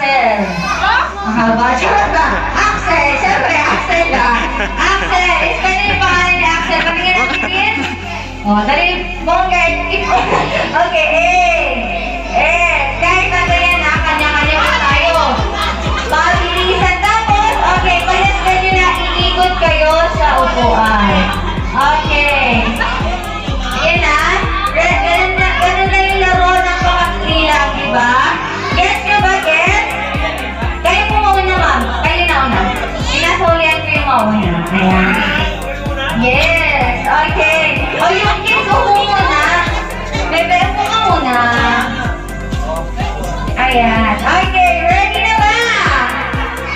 Axel. Mahaba. Charot ba? Axel. Siyempre, Axel ba? Axel. Ispelin yung pangalan ni Axel. Patingin natin. Dali. Bongga. Okay, kahit ano yan ha, kanya-kanya mo tayo. Pabilisan. Tapos, okay, palasgan nyo na iikot kayo sa upuan. Okay. Yan na. Ganun na yung laro ng pakakrilang, diba? Gets nyo ba, gets? Kayo po mauna, ma'am. Kayo na una. Sinasulian ko yung mauna. Ayan. Yes. Okay. O yung kids, upo muna. Bebe, upo ka muna. Ayan. Okay. Ready na ba?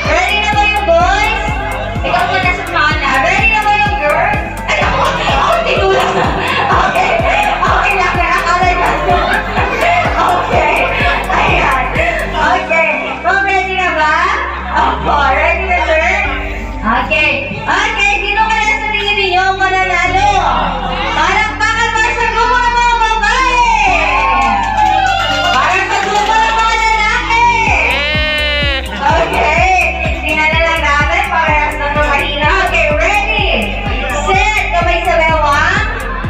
Ready na ba yung boys? Ikaw muna sa mana. Ready na ba yung girls? Ay, ako tinulang na. Okay. Okay lang. Nakakala na. Okay. Ayan. Okay. Ma'am, ready na ba? Opo. Ready na, sir? Okay. Okay. Sino kaya sa tingin ninyo ang mananalo? Palakpakan para sa grupo ng mga babae! Para sa grupo ng mga lalaki! Okay. Tingnan na lang natin para sa mga mahina. Okay. Ready? Set. Kamay sa bewang.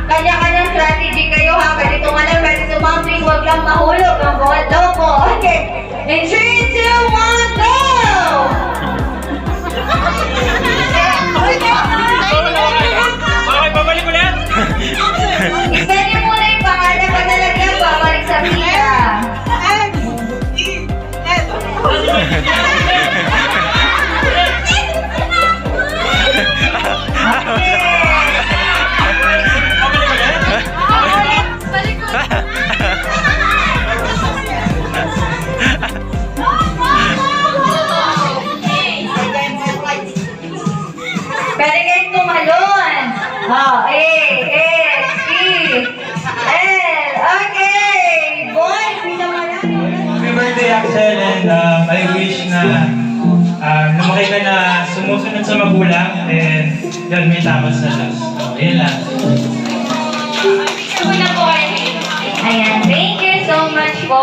Kanya-kanyang strategy kayo ha. Pwede tumalang, pwede tumambling. Huwag lang mahulog ang bawat loko. Okay. In 3, 2, 1, go! Babalik ulit! Ispelin niyo muna yung pangalan pag nalagyan, babalik sa pila. Pwede kayong tumalon. A, C, L. Okay. Boys, Happy birthday, Axel, and I wish na lumaki ka na sumusunod sa magulang and yun, may tamas sa Diyos. So, yun lang. Ayan, thank you so much po.